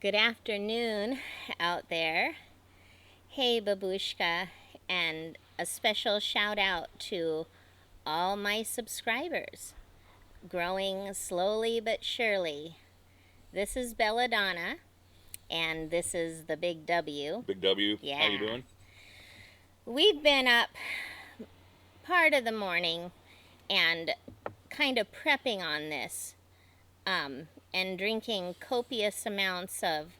Good afternoon out there. Hey, Babushka, and a special shout out to all my subscribers. Growing slowly but surely. This is Belladonna, and this is the Big W. Big W, Yeah. How you doing? We've been up part of the morning and kind of prepping on this and drinking copious amounts of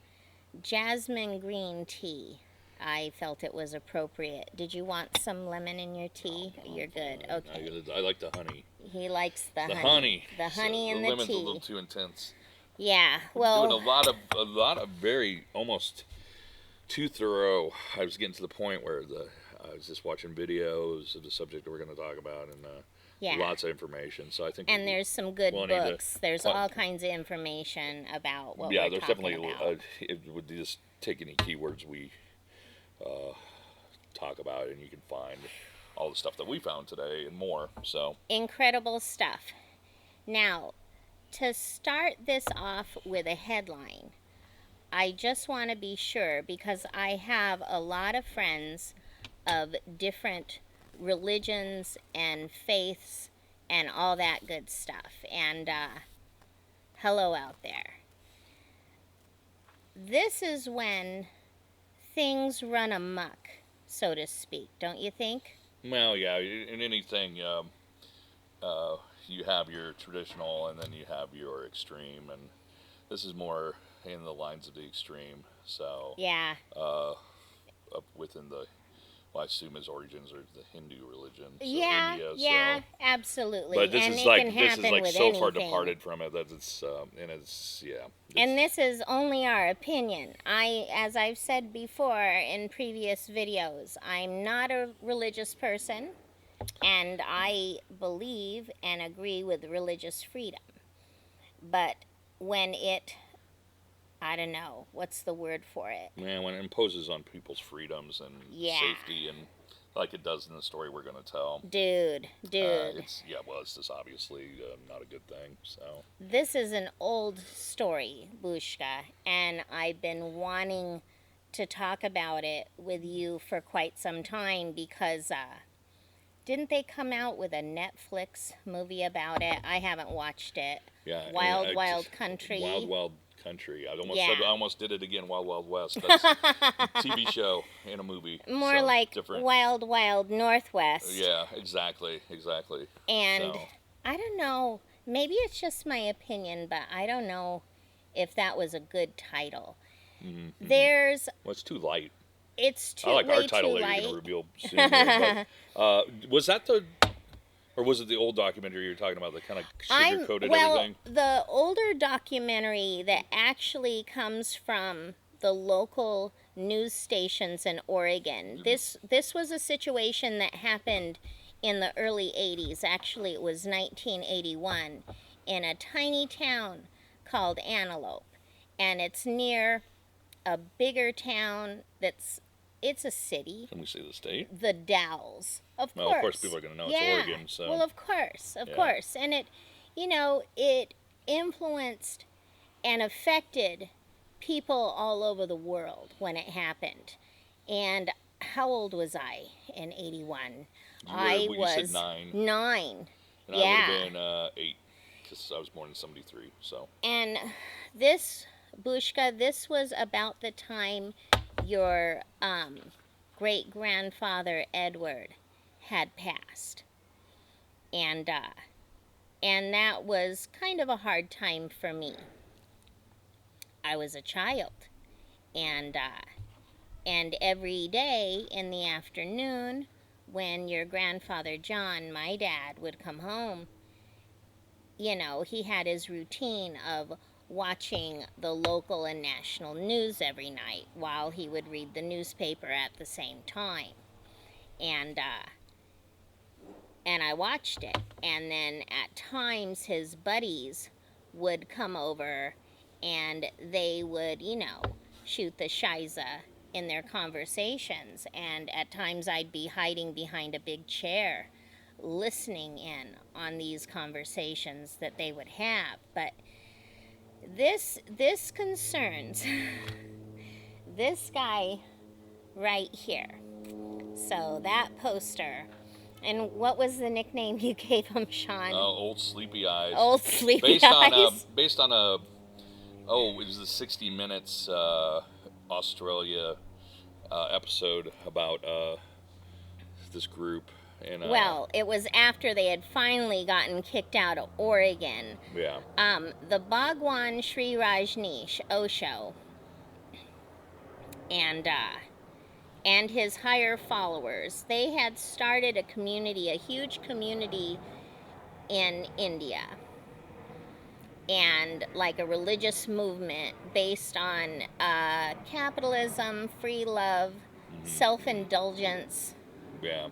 jasmine green tea. I felt it was appropriate. Did you want some lemon in your tea? You're good. Okay. I like the honey. He likes the honey. The honey in the the lemon's tea. a little too intense. Yeah. Doing a lot of very almost too thorough. I was getting to the point where I was just watching videos of the subject that we're going to talk about and lots of information. So I think there's some good books. There's all kinds of information about what we're talking about. It would just take any keywords we talk about, and you can find all the stuff that we found today and more. So incredible stuff. Now, to start this off with a headline, I just want to be sure, because I have a lot of friends of different religions and faiths and all that good stuff. And hello out there. This is when things run amok, so to speak, don't you think? Well, yeah, in anything, you have your traditional and then you have your extreme, and this is more in the lines of the extreme. So yeah, up within the, I assume his origins are the Hindu religion. So yeah, India, yeah, absolutely. But this and is it like can happen with so anything. far departed from it that it's yeah. And this is only our opinion. As I've said before in previous videos, I'm not a religious person, and I believe and agree with religious freedom. But when it, I don't know, what's the word for it? Man, when it imposes on people's freedoms and safety, and like it does in the story we're going to tell. Dude. It's just obviously not a good thing. So this is an old story, Bushka, and I've been wanting to talk about it with you for quite some time because didn't they come out with a Netflix movie about it? I haven't watched it. Yeah, Wild Country. Wild Country. I almost did it again. Wild West. That's a TV show and a movie. More so like different. Wild Northwest. Yeah, exactly. And I don't know. Maybe it's just my opinion, but I don't know if that was a good title. Mm-hmm. There's. Well, it's too light. It's too. I like our title that you're going to reveal soon. But, was that or was it the old documentary you were talking about that kind of sugar-coated everything? The older documentary that actually comes from the local news stations in Oregon. Mm-hmm. This was a situation that happened in the early 80s. Actually, it was 1981 in a tiny town called Antelope. And it's near a bigger town it's a city. Can we say the state? The Dalles. Of course people are going to know it's Oregon. So. Well, of course. And it, it influenced and affected people all over the world when it happened. And how old was I in 81? I was 9. 9. And I would have been 8, because I was born in 73. So. And this, Bushka, this was about the time your great-grandfather Edward had passed. And that was kind of a hard time for me. I was a child. And every day in the afternoon, when your grandfather John, my dad, would come home, he had his routine of watching the local and national news every night while he would read the newspaper at the same time. And I watched it. And then at times his buddies would come over and they would, shoot the shiza in their conversations. And at times I'd be hiding behind a big chair listening in on these conversations that they would have. But This concerns this guy right here. So that poster. And what was the nickname you gave him, Shawn? Old Sleepy Eyes. Old Sleepy Eyes. Based on a it was the 60 Minutes Australia episode about this group. And well, it was after they had finally gotten kicked out of Oregon. Yeah. The Bhagwan Sri Rajneesh, Osho, and his higher followers, they had started a community, a huge community in India, and like a religious movement based on capitalism, free love, self-indulgence, yeah,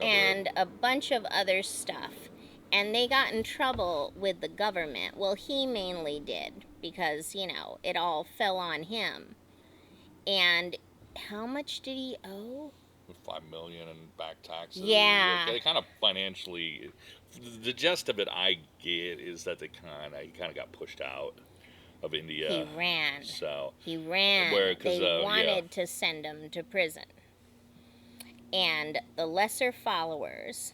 and a bunch of other stuff. And they got in trouble with the government. Well, he mainly did, because, you know, it all fell on him. And how much did he owe? $5 million in back taxes. Yeah. They kind of financially, the gist of it I get is that he kind of got pushed out of India. He ran. So he ran. They wanted to send him to prison. And the lesser followers,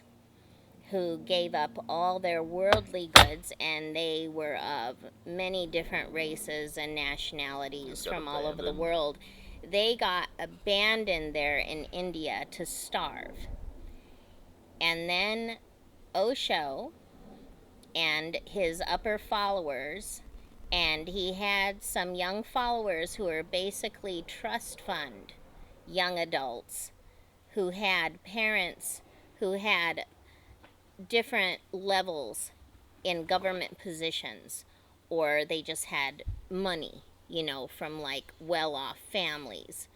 who gave up all their worldly goods, and they were of many different races and nationalities from all over the world, they got abandoned there in India to starve. And then Osho and his upper followers, and he had some young followers who were basically trust fund young adults who had parents who had different levels in government positions, or they just had money, you know, from like well-off families.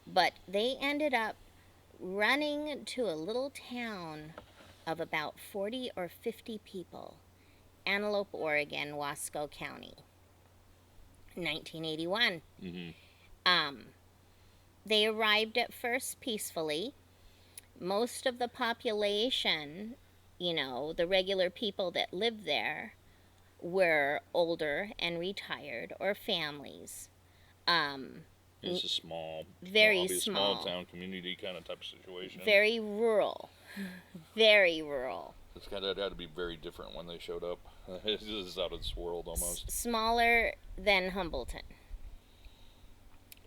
But they ended up running to a little town of about 40 or 50 people, Antelope, Oregon, Wasco County, 1981. They arrived at first peacefully. Most of the population, you know, the regular people that lived there, were older and retired, or families. It's a small, very small town community kind of type of situation. Very rural. Very rural. It's got to be very different when they showed up. This is out of this world almost. Smaller than Humbleton.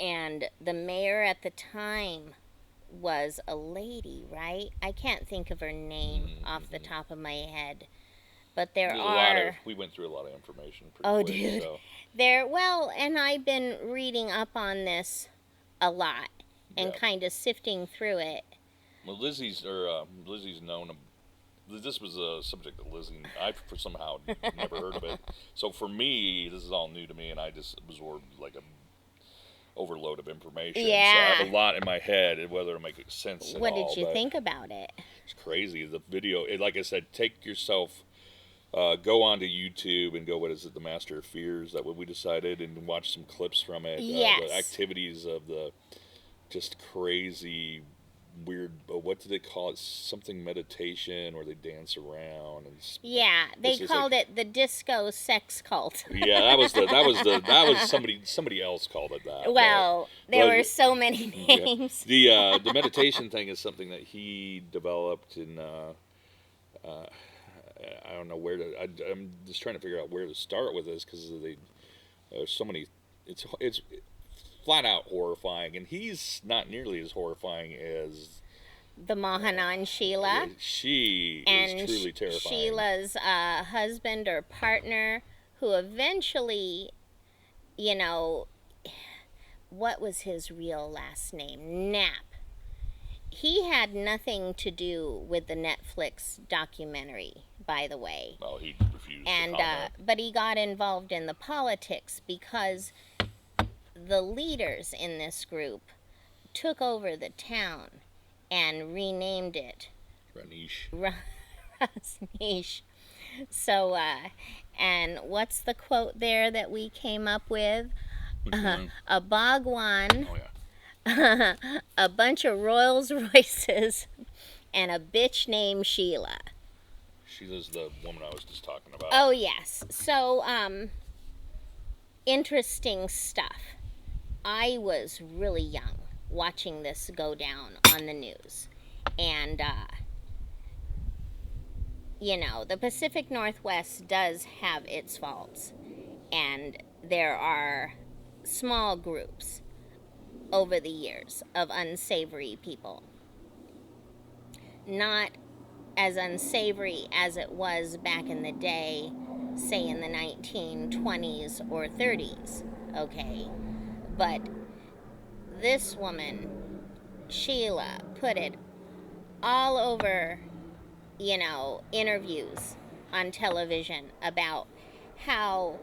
And the mayor at the time was a lady, right? I can't think of her name off the top of my head. But we went through a lot of information pretty quick, dude. So. And I've been reading up on this a lot and kind of sifting through it. Well, Lizzie's known. This was a subject that Lizzie, I somehow never heard of it. So for me, this is all new to me, and I just absorbed like a overload of information. Yeah. So I have a lot in my head, whether it makes sense at all. What did you think about it? It's crazy. The video, like I said, take yourself, go onto YouTube and go, what is it, The Master of Fears? That what we decided, and watch some clips from it. Yes. The activities of the just crazy, weird, what do they call it? Something meditation, where they dance around and. Yeah, they called it the disco sex cult. Yeah, that was somebody else called it that. Well, there were so many names. Yeah. The meditation thing is something that he developed, and I don't know where to. I'm just trying to figure out where to start with this, because there's so many. It's flat out horrifying, and he's not nearly as horrifying as the Mahanan Sheila. She is truly terrifying. Sheila's husband or partner, who eventually, you know, what was his real last name? Knapp. He had nothing to do with the Netflix documentary, by the way. Well, he refused to comment. But he got involved in the politics because the leaders in this group took over the town and renamed it Rajneesh. So, and what's the quote there that we came up with? A Bhagwan, a bunch of Rolls Royces, and a bitch named Sheila. Sheila's the woman I was just talking about. Oh, yes. So, interesting stuff. I was really young watching this go down on the news. And, the Pacific Northwest does have its faults. And there are small groups over the years of unsavory people. Not as unsavory as it was back in the day, say in the 1920s or 30s, okay? But this woman, Sheila, put it all over, interviews on television about how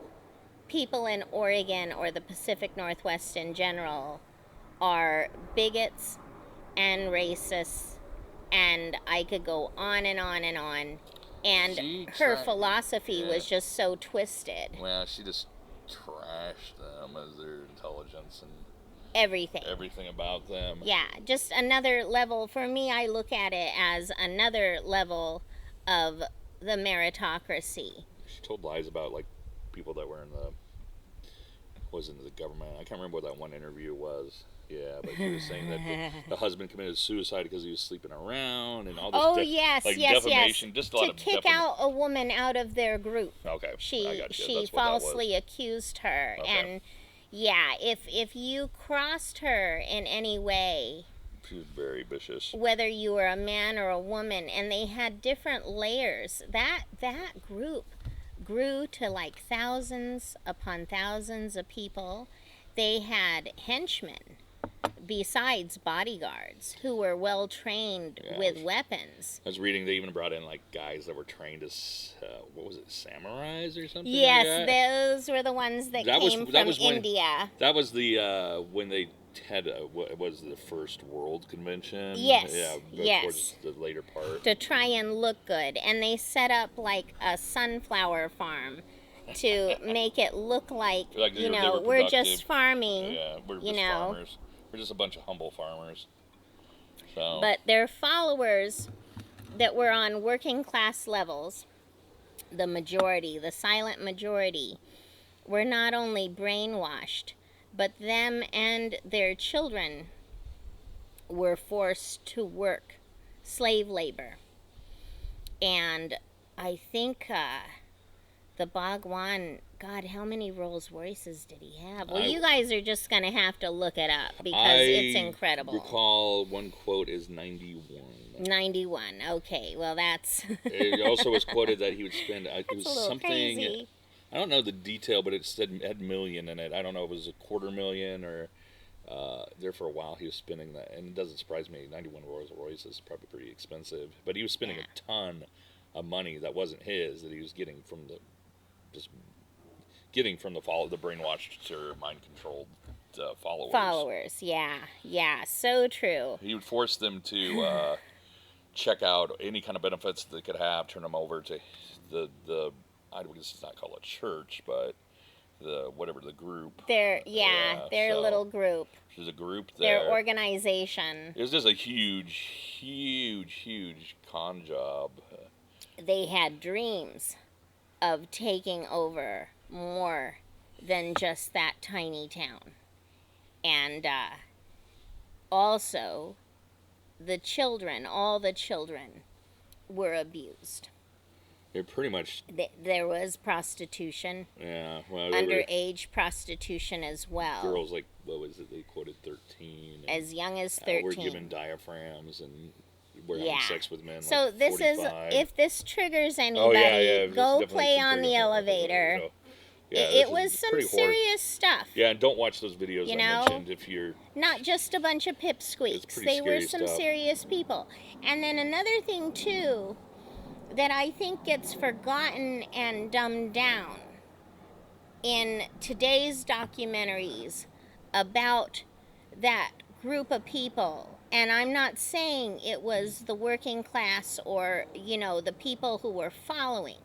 people in Oregon or the Pacific Northwest in general are bigots and racists, and I could go on and on and on. And her philosophy was just so twisted. Well, she just trashed them as their intelligence and everything about them. Yeah, just another level. For me, I look at it as another level of the meritocracy. She told lies about, like, people that were in the government. I can't remember what that one interview was. Yeah, but he was saying that the husband committed suicide because he was sleeping around and all this. Yes. Defamation. Just a lot to kick out a woman out of their group. Okay. She falsely accused her, okay. And yeah, if you crossed her in any way, she was very vicious. Whether you were a man or a woman, and they had different layers. That group grew to like thousands upon thousands of people. They had henchmen besides bodyguards who were well trained with weapons. I was reading they even brought in like guys that were trained as samurais or something. Yes, like that. Those were the ones that came from India. That was the when they had what was the first World Convention. Yes, towards the later part to try and look good, and they set up like a sunflower farm to make it look like we're just farming. Yeah, we're just farmers. We're just a bunch of humble farmers. So. But their followers that were on working class levels, the majority, the silent majority, were not only brainwashed, but them and their children were forced to work slave labor. And I think the Bhagwan, God, how many Rolls Royces did he have? Well, you guys are just going to have to look it up because it's incredible. I recall one quote is 91. 91, okay. Well, that's... It also was quoted that he would spend... It was something crazy. I don't know the detail, but it had million in it. I don't know if it was $250,000 or... there for a while he was spending that. And it doesn't surprise me. 91 Rolls Royce is probably pretty expensive. But he was spending a ton of money that wasn't his, that he was getting from the... the brainwashed or mind-controlled followers. Yeah, so true. He would force them to check out any kind of benefits they could have, turn them over to the I guess it's not called a church, but the group. Their little group. There's a group there. Their organization. It was just a huge con job. They had dreams of taking over more than just that tiny town. And also, all the children were abused. They're pretty much... There was prostitution. Yeah, well... Underage prostitution as well. Girls, like, what was it? They quoted 13. As young as 13. Were given diaphragms and were having sex with men. So like this 45. if this triggers anybody, go play on the elevator. So, it was some serious stuff. Yeah, and don't watch those videos I mentioned if you're... Not just a bunch of pipsqueaks. They were some serious people. And then another thing, too, that I think gets forgotten and dumbed down in today's documentaries about that group of people. And I'm not saying it was the working class or, the people who were following,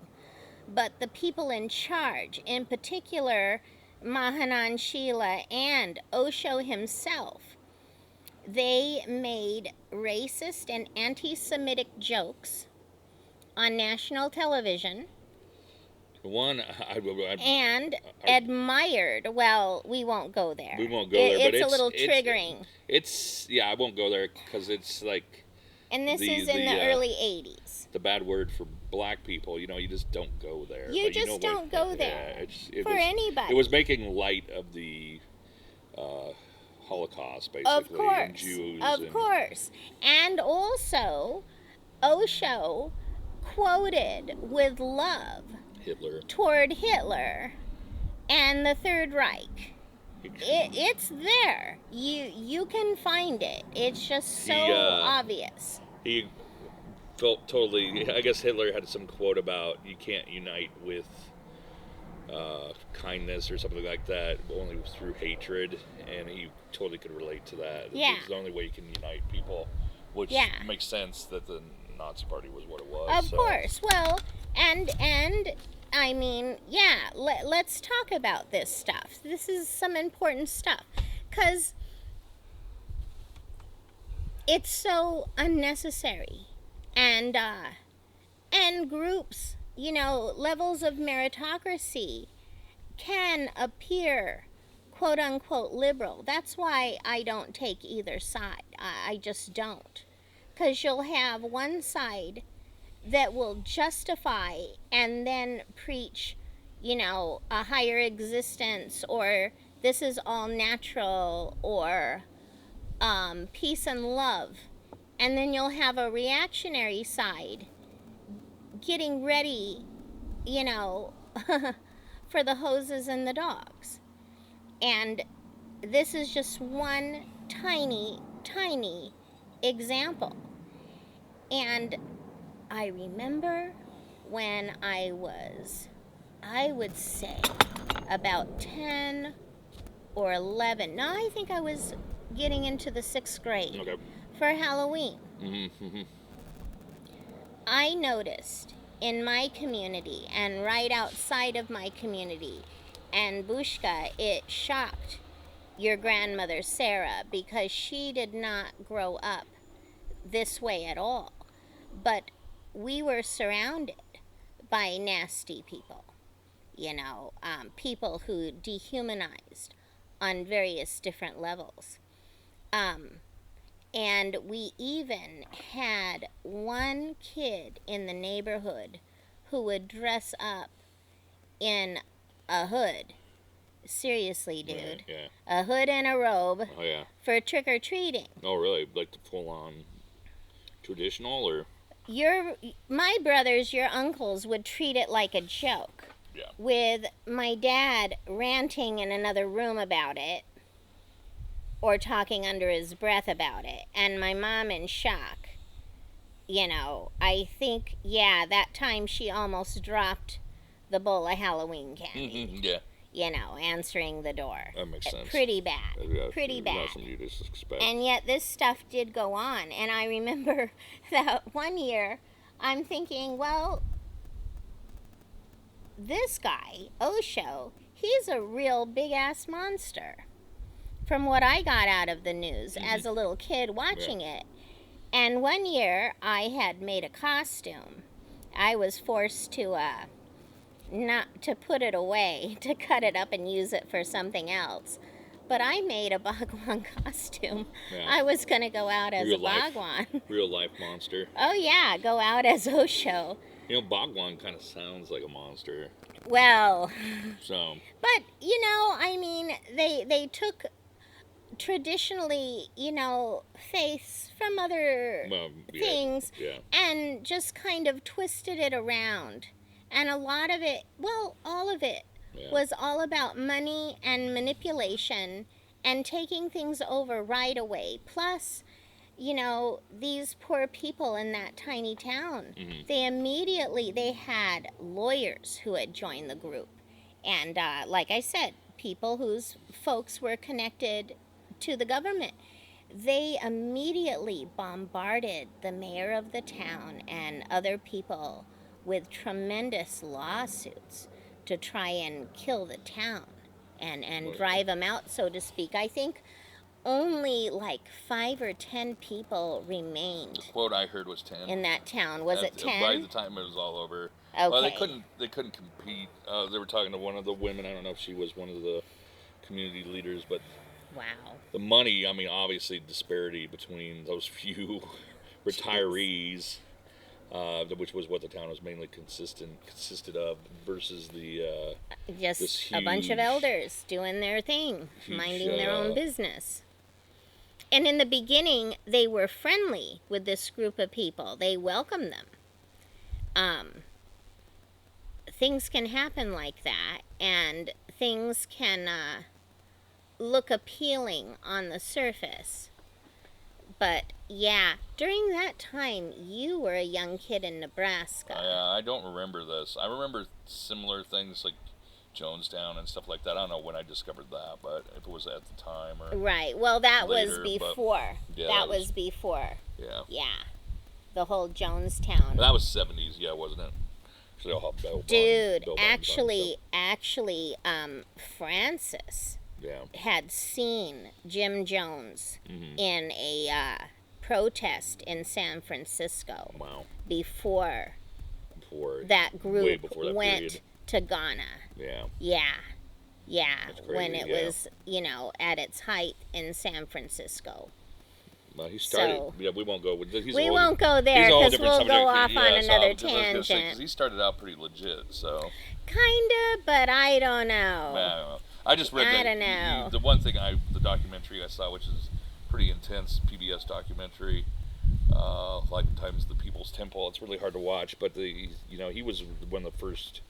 but the people in charge, in particular Mahanan Sheila and Osho himself. They made racist and anti-Semitic jokes on national television. One, and admired. Well, we won't go there. We won't go there, but it's a little triggering. I won't go there because it's like. And this is in the early 80s. The bad word for black people, you just don't go there. You just don't go there for anybody. It was making light of the Holocaust, basically. Of course. And Jews. Of course. And also, Osho quoted with love Hitler. Toward Hitler and the Third Reich. It's there. You can find it. It's just so obvious. He felt totally. I guess Hitler had some quote about you can't unite with kindness or something like that, only through hatred, and he totally could relate to that. Yeah. It's the only way you can unite people, which makes sense that the Nazi Party was what it was. Of course. Well, and I mean, let's talk about this stuff. This is some important stuff, because it's so unnecessary. And groups, levels of meritocracy can appear quote unquote liberal. That's why I don't take either side. I just don't. Because you'll have one side that will justify and then preach, a higher existence, or this is all natural, or peace and love. And then you'll have a reactionary side getting ready, for the hoses and the dogs. And this is just one tiny, tiny example. And I remember when I was, I would say, about 10 or 11. No, I think I was getting into the 6th grade. Okay. For Halloween. Mm-hmm. I noticed in my community and right outside of my community, and Bushka, it shocked your grandmother Sarah, because she did not grow up this way at all. But we were surrounded by nasty people, people who dehumanized on various different levels. And we even had one kid in the neighborhood who would dress up in a hood. Seriously, dude. Yeah. A hood and a robe. Oh, yeah. For trick-or-treating. Oh, really? Like the full-on traditional, or? My brothers, your uncles, would treat it like a joke. Yeah. With my dad ranting in another room about it, or talking under his breath about it, and my mom in shock. I think, that time she almost dropped the bowl of Halloween candy. Mm-hmm, yeah. Answering the door. That makes sense. Pretty bad. Yeah, pretty bad. You just expect. And yet this stuff did go on. And I remember that one year, I'm thinking, well, this guy, Osho, he's a real big-ass monster. From what I got out of the news as a little kid watching it. And one year, I had made a costume. I was forced to not to put it away, to cut it up and use it for something else. But I made a Bhagwan costume. Yeah. I was going to go out as a Bhagwan. Real life monster. Oh, yeah, go out as Osho. Bhagwan kind of sounds like a monster. Well. So. But, they took traditionally, faiths from other things and just kind of twisted it around. And a lot of it, all of it, was all about money and manipulation and taking things over right away. Plus, these poor people in that tiny town, they had lawyers who had joined the group. And like I said, people whose folks were connected to the government. They immediately bombarded the mayor of the town and other people with tremendous lawsuits to try and kill the town and drive them out, so to speak. I think only like 5 or 10 people remained. The quote I heard was 10. In that town. Was it 10? By the time it was all over. Okay. Well, they couldn't compete. They were talking to one of the women. I don't know if she was one of the community leaders, but Wow. the money. I mean, obviously, disparity between those few retirees, which was what the town was mainly consisted of, versus the just a bunch of elders doing their thing, minding their own business. And in the beginning, they were friendly with this group of people. They welcomed them. Things can happen like that, and things can look appealing on the surface. But yeah, during that time, you were a young kid in Nebraska. I don't remember this. I remember similar things like Jonestown and stuff like that. I don't know when I discovered that, but if it was at the time or right. Well, that later, was before. Yeah, that was before. Yeah. Yeah. The whole Jonestown. That was 70s, yeah, wasn't it? Dude, actually, Francis had seen Jim Jones in a protest in San Francisco. Wow. Before that group went period. To Ghana. Yeah. Yeah. Yeah. Crazy, when it was, at its height in San Francisco. Well, he started. So, yeah, we won't go. We won't go there because we'll go off on another tangent. Because he started out pretty legit, so. Kinda, but I don't know. I don't know. I just read that. I don't know. The one thing the documentary I saw, which is pretty intense, PBS documentary, like Times of the People's Temple. It's really hard to watch, but he was one of the first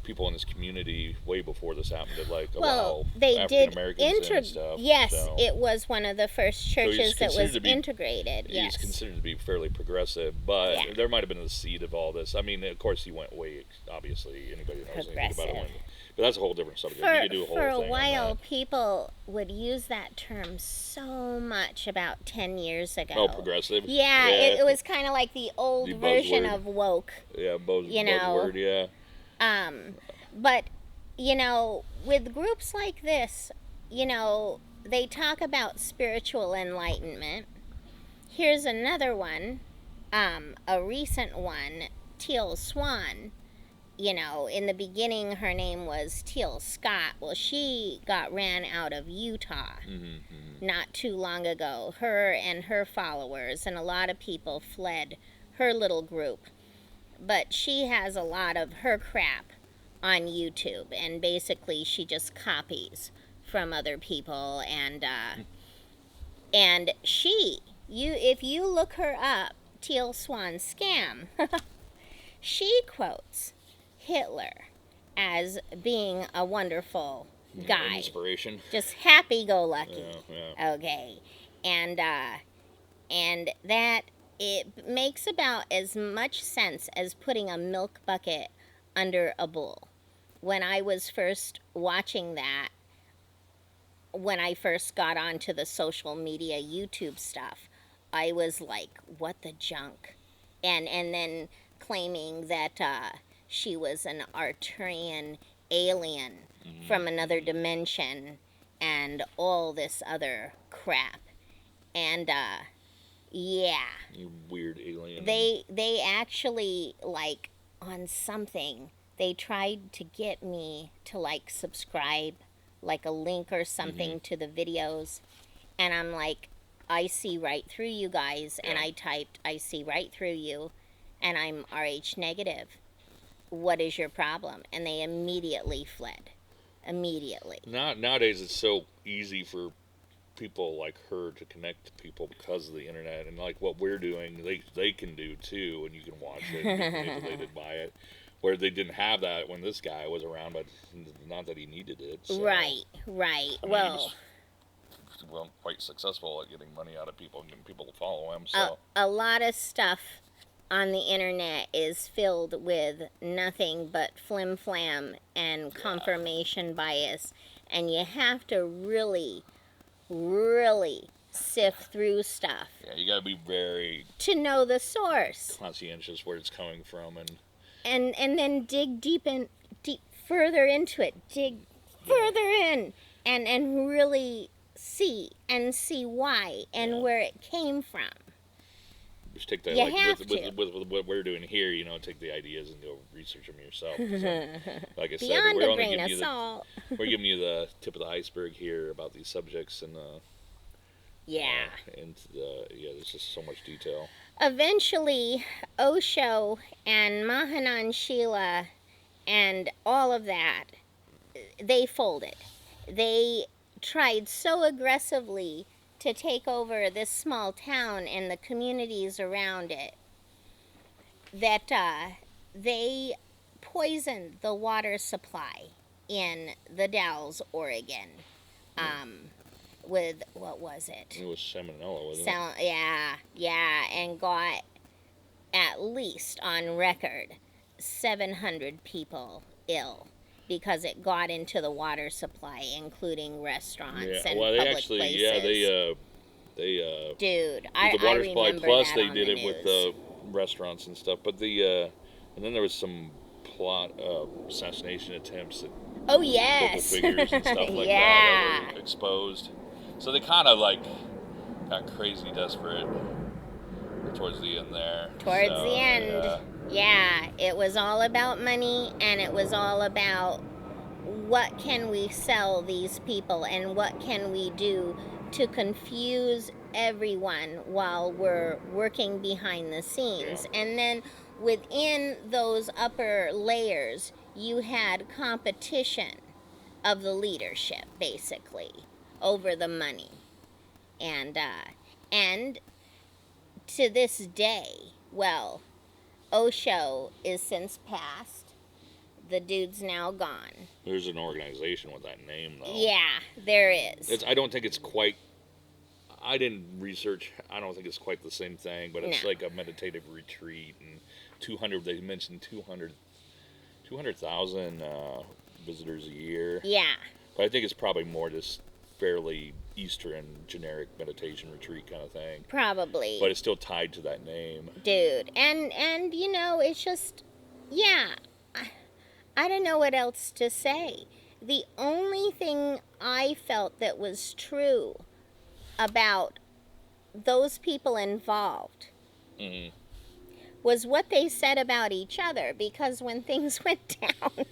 people in this community way before this happened to allow African Americans and stuff. Yes, so it was one of the first churches that was integrated. He's considered to be fairly progressive, but there might have been the seed of all this. I mean, of course, he went way, obviously, anybody knows anything about it. But that's a whole different subject. You could do a whole for a thing while, people would use that term so much about 10 years ago. Oh, progressive? Yeah. It was kind of like the old version of woke. Yeah, buzzword, yeah. But, with groups like this, they talk about spiritual enlightenment. Here's another one, a recent one, Teal Swan. In the beginning, her name was Teal Scott. Well, she got ran out of Utah not too long ago. Her and her followers, and a lot of people fled her little group. But she has a lot of her crap on YouTube, and basically she just copies from other people, and if you look her up, Teal Swan Scam, she quotes Hitler as being a wonderful guy. An inspiration. Just happy-go-lucky. Yeah. Okay. And that it makes about as much sense as putting a milk bucket under a bull. When I was first watching that, when I first got onto the social media YouTube stuff, I was like, what the junk? And then claiming that she was an Arturian alien from another dimension and all this other crap. And yeah. You weird alien. They actually, on something, they tried to get me to subscribe, a link or something to the videos, and I'm like, I see right through you guys, and I typed, I see right through you, and I'm Rh negative. What is your problem? And they immediately fled. Immediately. Nowadays, it's so easy for people like her to connect to people because of the internet, and what we're doing, they can do too, and you can watch it and get manipulated by it. Where they didn't have that when this guy was around, but not that he needed it. So. Right. I mean, he was quite successful at getting money out of people and getting people to follow him. So a lot of stuff on the internet is filled with nothing but flim-flam and confirmation bias, and you have to really, really sift through stuff. Yeah, you got to be very to know the source, conscientious where it's coming from, and then dig deep further into it, further in, and really see why and where it came from. just take the You like have with what we're doing here, take the ideas and go research them yourself. Like I said, Beyond we're a only grain giving of you salt. we're giving you the tip of the iceberg here about these subjects, and Yeah. there's just so much detail. Eventually, Osho and Mahanan Sheela and all of that, they folded. They tried so aggressively to take over this small town and the communities around it that they poisoned the water supply in the Dalles, Oregon. With, what was it? It was salmonella, wasn't it? Yeah, and got, at least on record, 700 people ill because it got into the water supply, including restaurants and public places. Yeah, they Dude, with the water I supply. remember Plus, that they on did the it with the restaurants and stuff. But and then there was some plot assassination attempts at local figures and stuff like that were exposed. So they kind of like got crazy desperate towards the end there. Towards the end, yeah, it was all about money, and it was all about what can we sell these people and what can we do to confuse everyone while we're working behind the scenes. Yeah. And then within those upper layers, you had competition of the leadership, basically, over the money. And to this day, well, Osho is since passed. The dude's now gone. There's an organization with that name, though. Yeah, there is. I don't think it's quite. I didn't research. I don't think it's quite the same thing, but it's like a meditative retreat, and 200. They mentioned 200,000 visitors a year. Yeah. But I think it's probably more just fairly Eastern generic meditation retreat kind of thing. Probably. But it's still tied to that name. Dude, and it's just, yeah. I don't know what else to say. The only thing I felt that was true about those people involved was what they said about each other, because when things went down,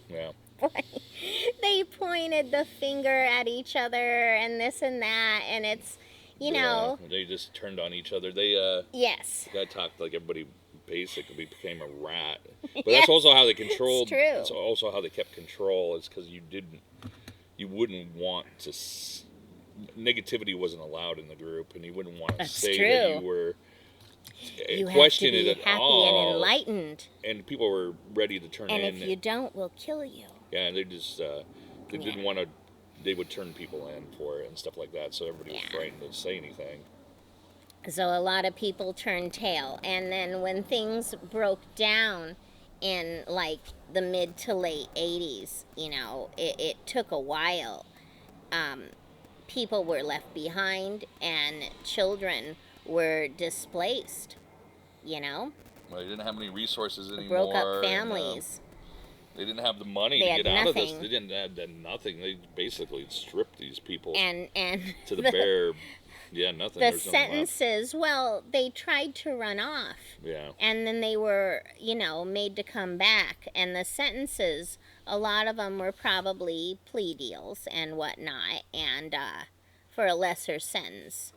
they pointed the finger at each other and this and that, and it's, they just turned on each other. They yes, got talked like everybody basically became a rat. But that's also how they controlled. It's true. It's also how they kept control. It's because you wouldn't want to. Negativity wasn't allowed in the group, and you wouldn't want to say that you were. You question have to be it at happy all. and enlightened. And people were ready to turn in. And if you don't, we'll kill you. Yeah, and they just they didn't want to. They would turn people in for it and stuff like that. So everybody was frightened to say anything. So a lot of people turned tail, and then when things broke down in like the mid to late 80s, it took a while. People were left behind, and children were displaced, Well, they didn't have any resources anymore. Broke up families. They didn't have the money to get out of this. They didn't have nothing. They basically stripped these people and to the bare. Yeah, nothing. The sentences, well, they tried to run off. Yeah. And then they were, made to come back. And the sentences, a lot of them were probably plea deals and whatnot, and for a lesser sentence.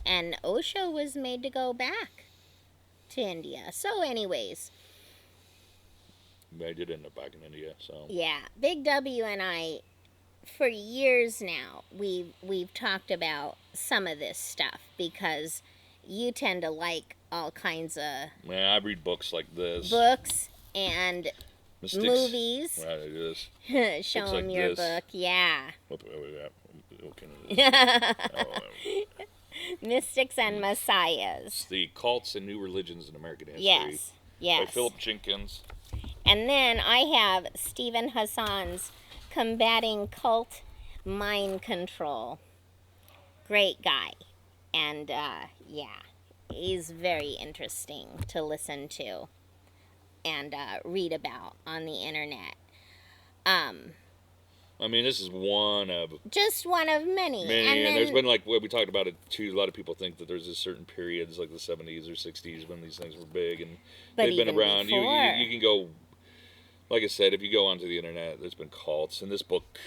And Osho was made to go back to India. So anyways. I did end up back in India, so. Yeah. Big W and I, for years now, we've talked about some of this stuff, because you tend to like all kinds of... Man, I read books like this. Books and Mystics. Movies. Right, it is. Show them like your book, yeah. Mystics and Messiahs. The Cults and New Religions in American History. Yes. By Philip Jenkins. And then I have Stephen Hassan's Combating Cult Mind Control. Great guy. And, he's very interesting to listen to and read about on the internet. I mean, this is one of just one of many. And there's been, like, what we talked about it too. A lot of people think that there's a certain periods, like the 70s or 60s, when these things were big, and they've been around. You can go, like I said, if you go onto the internet, there's been cults. And this book,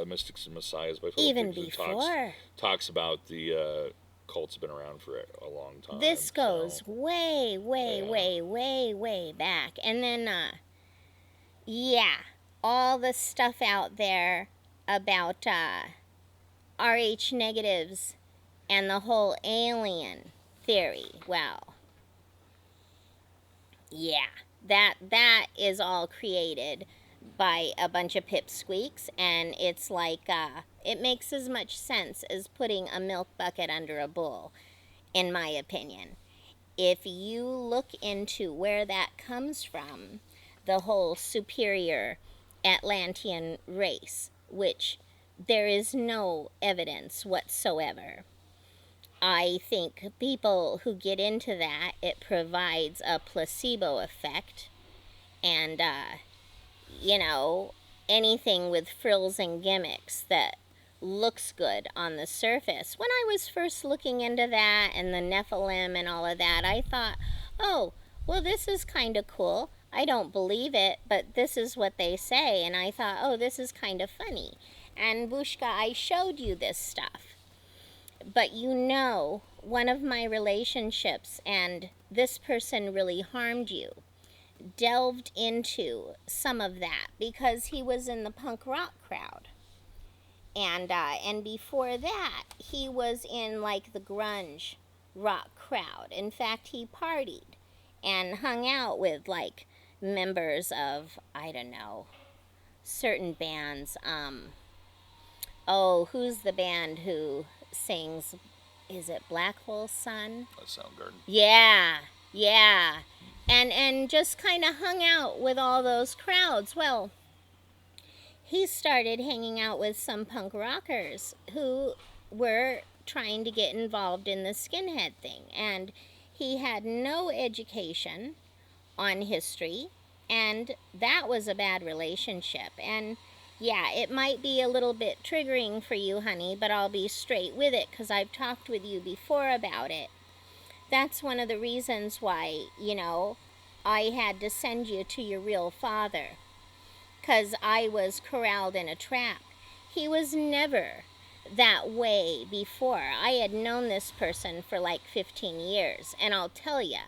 Mystics and Messiahs by Philip even Dixon, before talks about the cults have been around for a long time. This goes way, way, way, way, way back. And then, all the stuff out there about RH negatives and the whole alien theory. Well, yeah, that is all created by a bunch of pipsqueaks, and it's like it makes as much sense as putting a milk bucket under a bull, in my opinion. If you look into where that comes from, the whole superior Atlantean race, which there is no evidence whatsoever. I think people who get into that, it provides a placebo effect, and anything with frills and gimmicks that looks good on the surface. When I was first looking into that and the Nephilim and all of that, I thought, oh, well, this is kind of cool. I don't believe it, but this is what they say. And I thought, oh, this is kind of funny. And Bushka, I showed you this stuff. But one of my relationships, and this person really harmed you, delved into some of that because he was in the punk rock crowd. And before that, he was in like the grunge rock crowd. In fact, he partied and hung out with like members of, I don't know, certain bands. Who's the band who sings, is it Black Hole Sun? Soundgarden. Yeah. And just kind of hung out with all those crowds. Well, he started hanging out with some punk rockers who were trying to get involved in the skinhead thing. And he had no education on history, and that was a bad relationship. And yeah, it might be a little bit triggering for you, honey, but I'll be straight with it because I've talked with you before about it. That's one of the reasons why, I had to send you to your real father, because I was corralled in a trap. He was never that way before. I had known this person for like 15 years, and I'll tell you,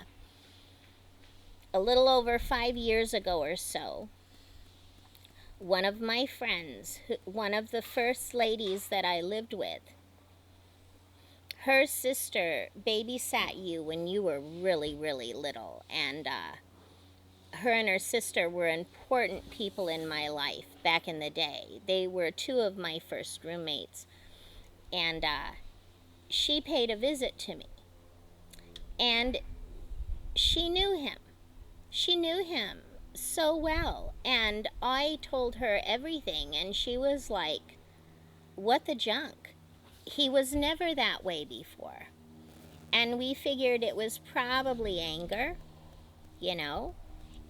a little over 5 years ago or so, one of my friends, one of the first ladies that I lived with, her sister babysat you when you were really, really little, and her and her sister were important people in my life back in the day. They were two of my first roommates, and she paid a visit to me, and she knew him. She knew him so well, and I told her everything, and she was like, what the junk? He was never that way before. And we figured it was probably anger,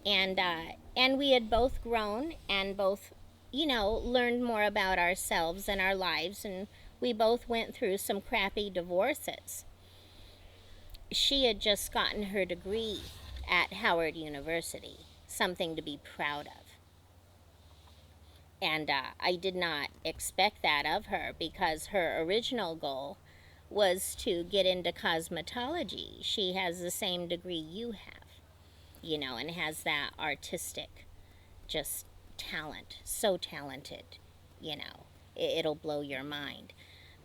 and we had both grown and both, learned more about ourselves and our lives, and we both went through some crappy divorces. She had just gotten her degree at Howard University, something to be proud of. And I did not expect that of her, because her original goal was to get into cosmetology. She has the same degree you have, and has that artistic just talent. So talented, it'll blow your mind.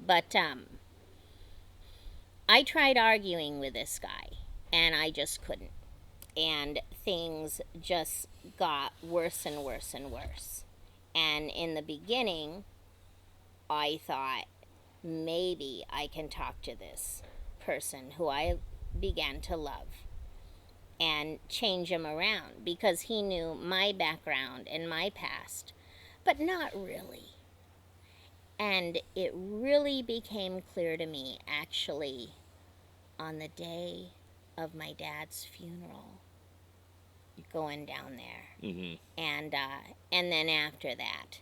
But I tried arguing with this guy, and I just couldn't. And things just got worse and worse and worse. And in the beginning, I thought, maybe I can talk to this person who I began to love and change him around, because he knew my background and my past, but not really. And it really became clear to me, actually, on the day of my dad's funeral, going down there. Mm-hmm. And then after that,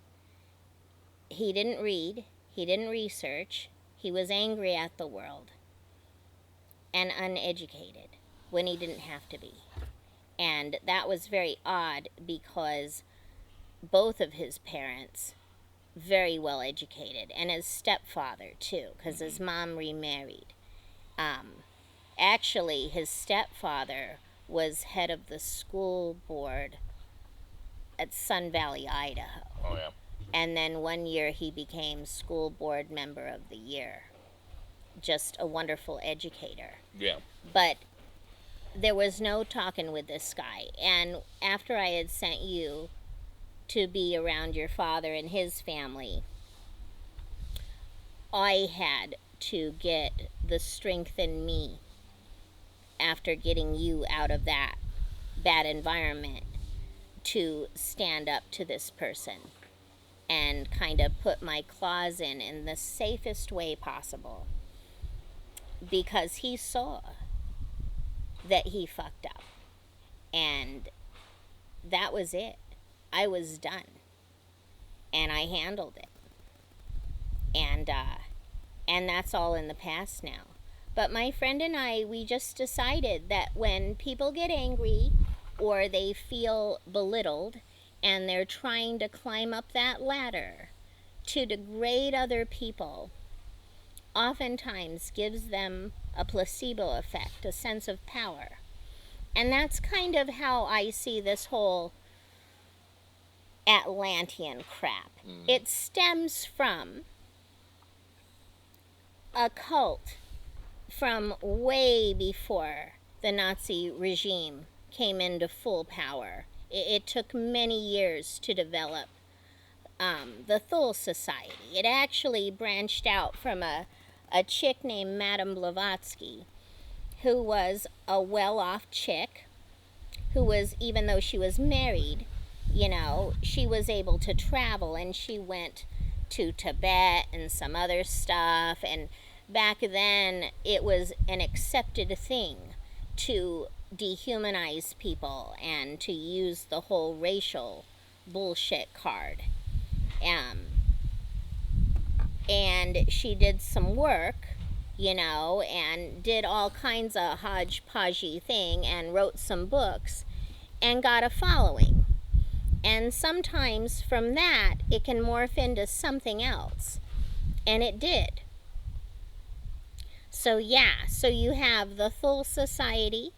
he didn't read, he didn't research, he was angry at the world, and uneducated when he didn't have to be. And that was very odd because both of his parents, very well educated, and his stepfather too, because his mom remarried. Actually, his stepfather was head of the school board at Sun Valley, Idaho. Oh, yeah. And then one year he became school board member of the year. Just a wonderful educator. Yeah. But there was no talking with this guy. And after I had sent you to be around your father and his family, I had to get the strength in me after getting you out of that bad environment to stand up to this person and kind of put my claws in the safest way possible, because he saw that he fucked up, and that was it. I was done, and I handled it, and that's all in the past now. But my friend and I, we just decided that when people get angry or they feel belittled and they're trying to climb up that ladder to degrade other people, oftentimes gives them a placebo effect, a sense of power. And that's kind of how I see this whole Atlantean crap. It stems from a cult from way before the Nazi regime came into full power. It took many years to develop the Thule Society. It actually branched out from a chick named Madame Blavatsky, who was a well-off chick, who was, even though she was married, you know, she was able to travel, and she went to Tibet and some other stuff, and back then it was an accepted thing to dehumanize people and to use the whole racial bullshit card. And she did some work, you know, and did all kinds of hodgepodgey thing and wrote some books and got a following. And sometimes from that it can morph into something else. And it did. So yeah, so you have the Thule Society,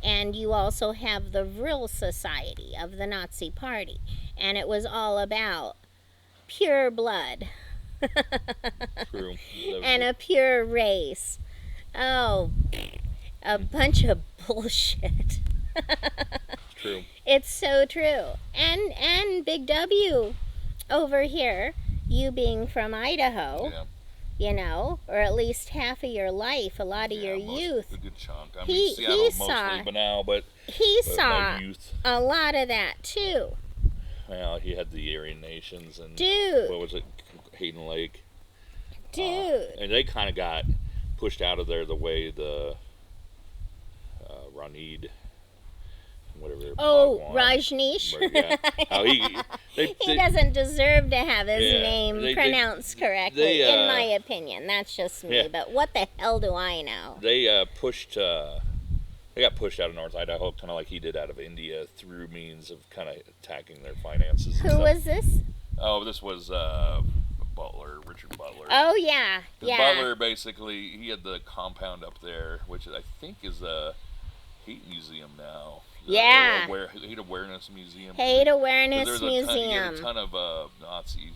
and you also have the Vril Society of the Nazi Party. And it was all about pure blood. True. And a pure race. Oh, a bunch of bullshit. True. It's so true. And Big W over here, you being from Idaho, Yeah. you know, or at least half of your life, a lot of your youth. A good chunk. I He mean, Seattle mostly, saw- but now, but He my saw youth. a lot of that too. Well, he had the Aryan Nations and Dude. what was it, Hayden Lake. Dude. And they kind of got pushed out of there the way the Ranid, whatever. Oh, Bhagwan, Rajneesh. Yeah. How He doesn't deserve to have his Yeah, name pronounced correctly, in my opinion. That's just me. Yeah. But what the hell do I know? They pushed. They got pushed out of North Idaho, kind of like he did out of India, through means of kind of attacking their finances. And Who stuff. was this? Oh, this was Butler, Richard Butler. Oh, yeah. Yeah. Butler, basically, he had the compound up there, which I think is a hate museum now. Yeah. Hate Awareness Museum. Hate Awareness There's Museum. a ton of Nazi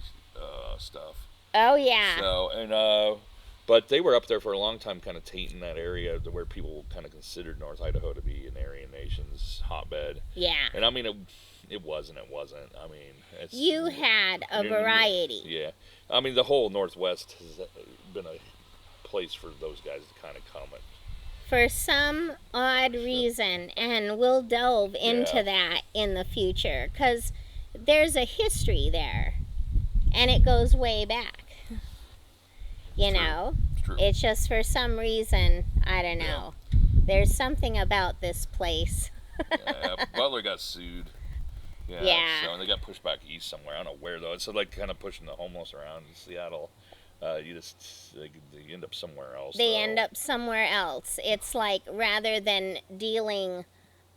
stuff. Oh, yeah. So, and but they were up there for a long time, kind of tainting that area to where people kind of considered North Idaho to be an Aryan Nations hotbed. Yeah. And I mean, it wasn't. I mean, it's, You had a variety. Yeah. I mean, the whole Northwest has been a place for those guys to kind of come and. For some odd reason, and we'll delve into that in the future, because there's a history there, and it goes way back. You know? True. It's just for some reason, I don't know. There's something about this place. Yeah, Butler got sued. Yeah. So they got pushed back east somewhere. I don't know where though. It's like kind of pushing the homeless around in Seattle. You just they end up somewhere else. They end up somewhere else. It's like rather than dealing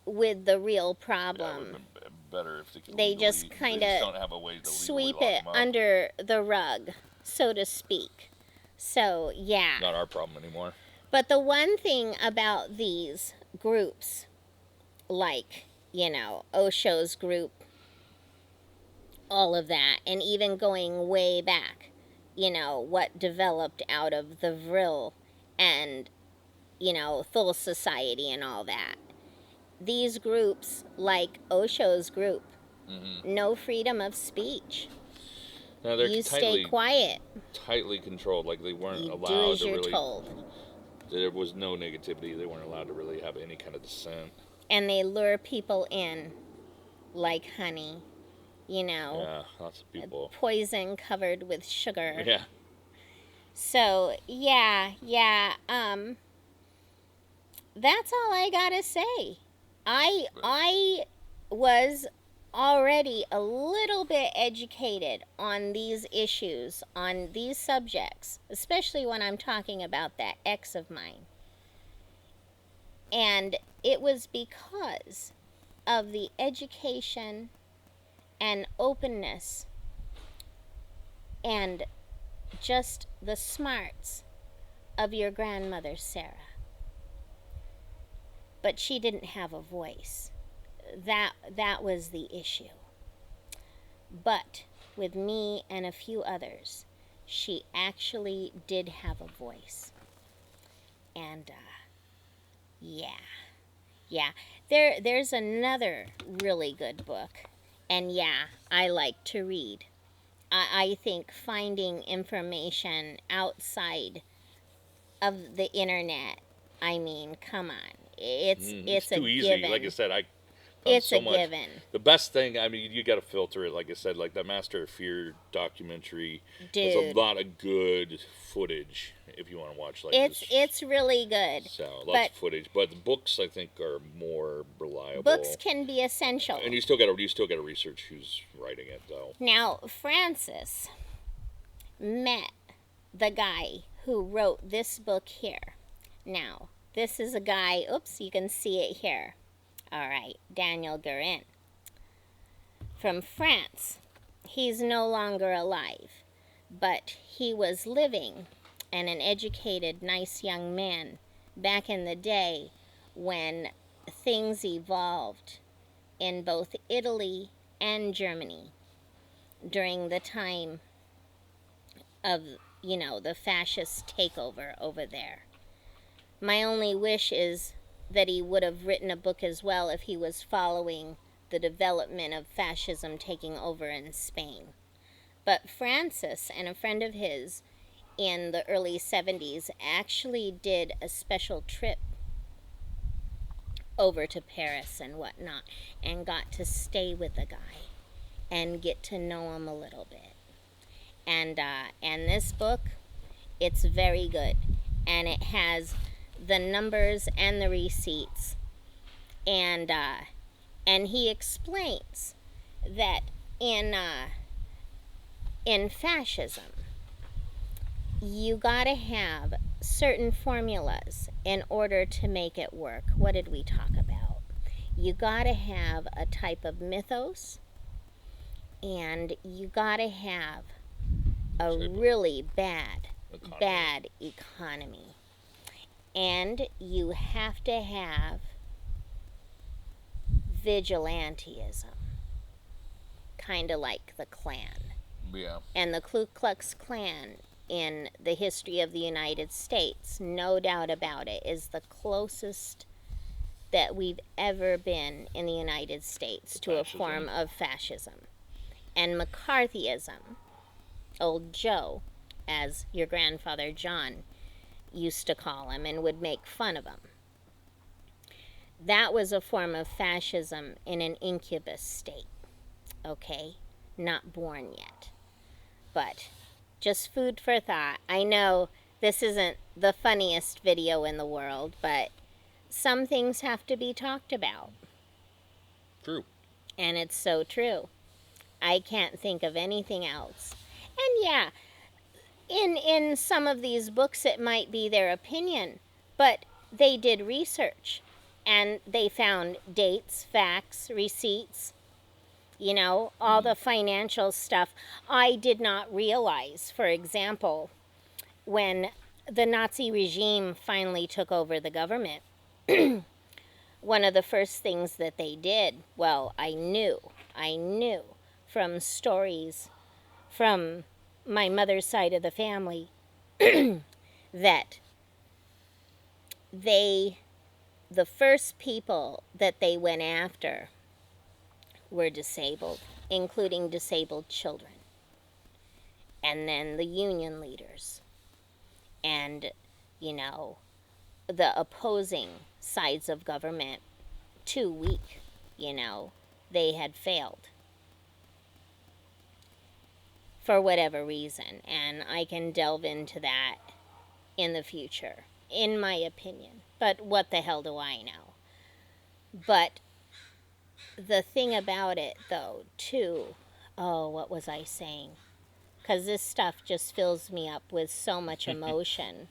with the real problem, it would have been better if they just kind of don't have a way to sweep lock it them up. under the rug, so to speak. So, yeah. Not our problem anymore. But the one thing about these groups, like, Osho's group, all of that, and even going way back, what developed out of the Vril and, Thule Society and all that. These groups, like Osho's group, no freedom of speech. No, they're stay quiet. Tightly controlled. Like they weren't you allowed do as to you're really. Told. There was no negativity. They weren't allowed to really have any kind of dissent. And they lure people in like honey, Yeah, lots of people. Poison covered with sugar. Yeah. So, yeah. That's all I gotta say. I was already a little bit educated on these issues, on these subjects, especially when I'm talking about that ex of mine. And it was because of the education and openness and just the smarts of your grandmother, Sarah. But she didn't have a voice. That was the issue. But with me and a few others, she actually did have a voice. And yeah. There's another really good book, and yeah, I like to read. I think finding information outside of the internet, I mean, come on. It's too a easy. given. Like I said, it's so a much. given. The best thing, I mean, you got to filter it. Like I said, like that Master of Fear documentary. Dude, there's a lot of good footage if you want to watch. Like it's really good. So lots of footage, but the books I think are more reliable. Books can be essential, and you still got to research who's writing it, though. Now, Francis met the guy who wrote this book here. Now, this is a guy. Oops, you can see it here. All right, Daniel Guérin. From France. He's no longer alive, but he was living and an educated, nice young man back in the day when things evolved in both Italy and Germany during the time of, the fascist takeover over there. My only wish is that he would have written a book as well if he was following the development of fascism taking over in Spain. But Francis and a friend of his in the early 70s actually did a special trip over to Paris and whatnot and got to stay with the guy and get to know him a little bit. And this book, it's very good. And it has the numbers and the receipts, and he explains that in fascism you gotta have certain formulas in order to make it work. What did we talk about? You gotta have a type of mythos, and you gotta have a really bad economy. And you have to have vigilantism, kind of like the Klan. Yeah. And the Ku Klux Klan in the history of the United States, no doubt about it, is the closest that we've ever been in the United States to a form of fascism. And McCarthyism, old Joe, as your grandfather John used to call him and would make fun of him. That was a form of fascism in an incubus state, okay? Not born yet. But just food for thought. I know this isn't the funniest video in the world, but some things have to be talked about. True. And it's so true. I can't think of anything else. And yeah, in some of these books it might be their opinion, but they did research and they found dates, facts, receipts, all the financial stuff. I did not realize, for example, when the Nazi regime finally took over the government, one of the first things that they did, well, I knew from stories from my mother's side of the family that the first people that they went after were disabled, including disabled children, and then the union leaders, and the opposing sides of government, too weak, they had failed for whatever reason, and I can delve into that in the future, in my opinion. But what the hell do I know? But the thing about it, though, too, what was I saying? Because this stuff just fills me up with so much emotion.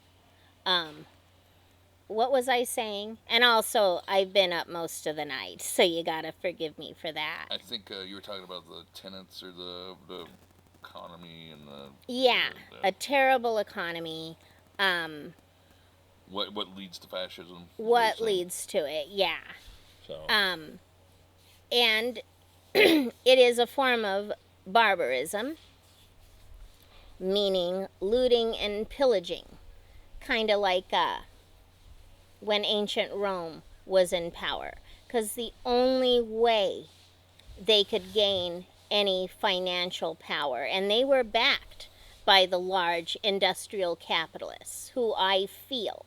What was I saying? And also, I've been up most of the night, so you gotta forgive me for that. I think you were talking about the tenants or the economy and a terrible economy. What leads to fascism? What leads to it? Yeah. So. And it is a form of barbarism, meaning looting and pillaging, kind of like when ancient Rome was in power, because the only way they could gain any financial power, and they were backed by the large industrial capitalists who I feel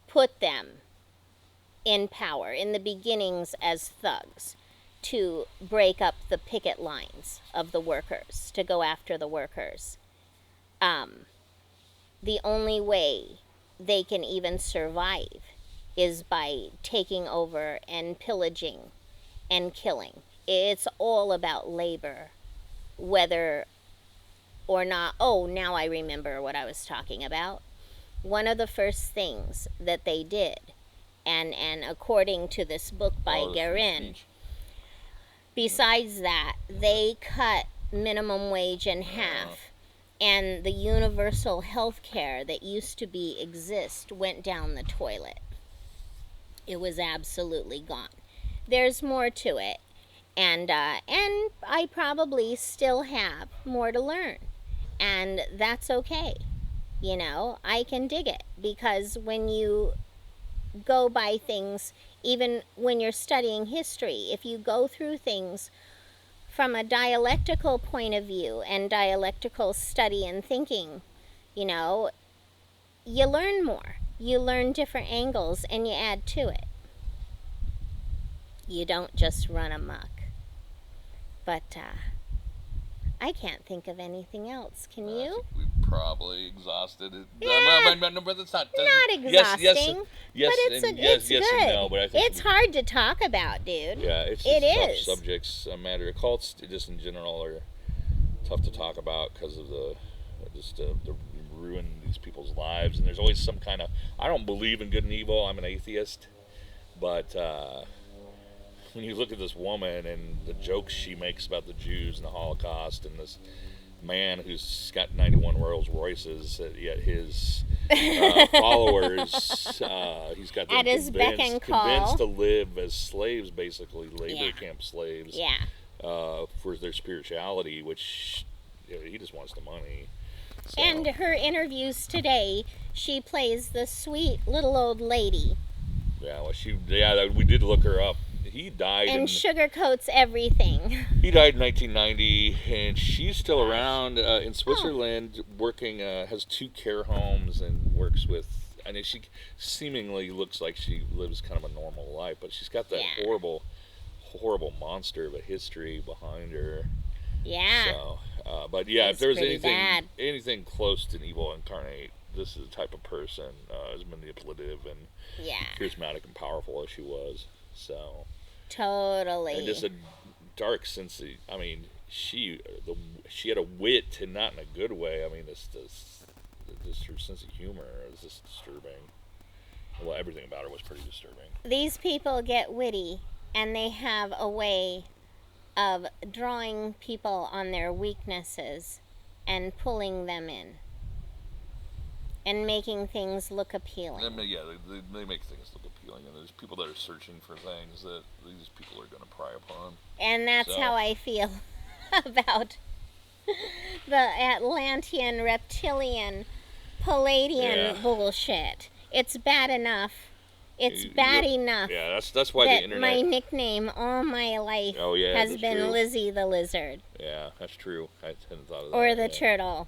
put them in power in the beginnings as thugs to break up the picket lines of the workers, to go after the workers. The only way they can even survive is by taking over and pillaging and killing. It's all about labor, whether or not. Oh, now I remember what I was talking about. One of the first things that they did, and according to this book by Guerin, besides that, they cut minimum wage in half, and the universal health care that used to exist went down the toilet. It was absolutely gone. There's more to it, and I probably still have more to learn, and that's okay. I can dig it, because when you go by things, even when you're studying history, if you go through things from a dialectical point of view and dialectical study and thinking, you learn more. You learn different angles and you add to it. You don't just run amok. But I can't think of anything else. Can you? I think we probably exhausted it. Yeah. No, but it's not exhausting. Yes, but it's yes good. And no, but I think it's hard to talk about, dude. Yeah, it's tough subjects. Matter of cults, just in general, are tough to talk about because of the ruin these people's lives. And there's always some kind of. I don't believe in good and evil. I'm an atheist, but. When you look at this woman and the jokes she makes about the Jews and the Holocaust, and this man who's got 91 Rolls Royces, yet his followers, he's got them at his beck and call, convinced to live as slaves, basically labor camp slaves, for their spirituality, which he just wants the money. So. And her interviews today, she plays the sweet little old lady. Yeah, well, we did look her up. He died and sugarcoats everything. He died in 1990, and she's still around in Switzerland, working. Has 2 care homes and works with. I mean, she seemingly looks like she lives kind of a normal life, but she's got that horrible monster of a history behind her. Yeah. So, but yeah, if there was anything close to an evil incarnate, this is the type of person as manipulative and charismatic and powerful as she was. So. Totally. And just a dark sense of, I mean, she had a wit, and not in a good way. I mean, this her sense of humor is just disturbing. Well, everything about her was pretty disturbing. These people get witty, and they have a way of drawing people on their weaknesses and pulling them in and making things look appealing. Yeah, they make things look appealing, and there's people that are searching for things that these people are going to pry upon. And that's how I feel about the Atlantean, reptilian, Palladian bullshit. It's bad enough. It's bad enough. Yeah, that's why that the internet. My nickname all my life has been Lizzie the Lizard. Yeah, that's true. I hadn't thought of that. Or the turtle.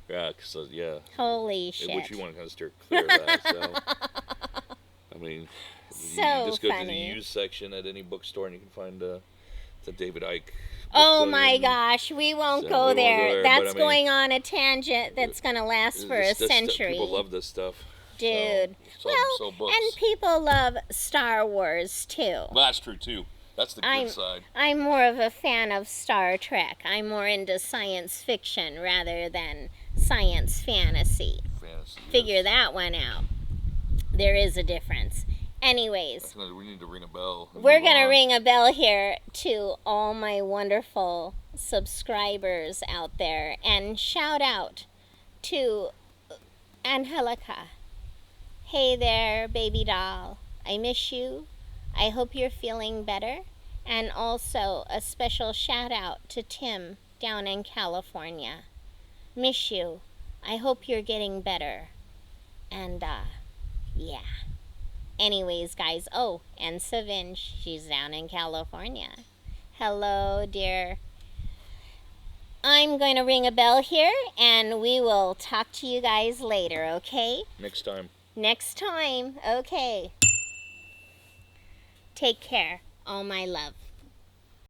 Yeah, because Holy shit. Which you want to kind of steer clear of that. So, I mean, you just go to the used section at any bookstore and you can find the David Icke. Oh my gosh, we won't go there. That's going on a tangent that's going to last for a century. People love this stuff. Dude. And people love Star Wars too. Well, that's true too. That's the good side. I'm more of a fan of Star Trek. I'm more into science fiction rather than science fantasy. Figure that one out. There is a difference. Anyways, we need to ring a bell. We're going to ring a bell here to all my wonderful subscribers out there. And shout out to Angelica. Hey there, baby doll. I miss you. I hope you're feeling better. And also a special shout out to Tim down in California. Miss you. I hope you're getting better. And, yeah. Anyways, guys. Oh, and Savin, she's down in California. Hello, dear. I'm going to ring a bell here, and we will talk to you guys later, okay? Next time. Next time. Okay. Take care. All my love.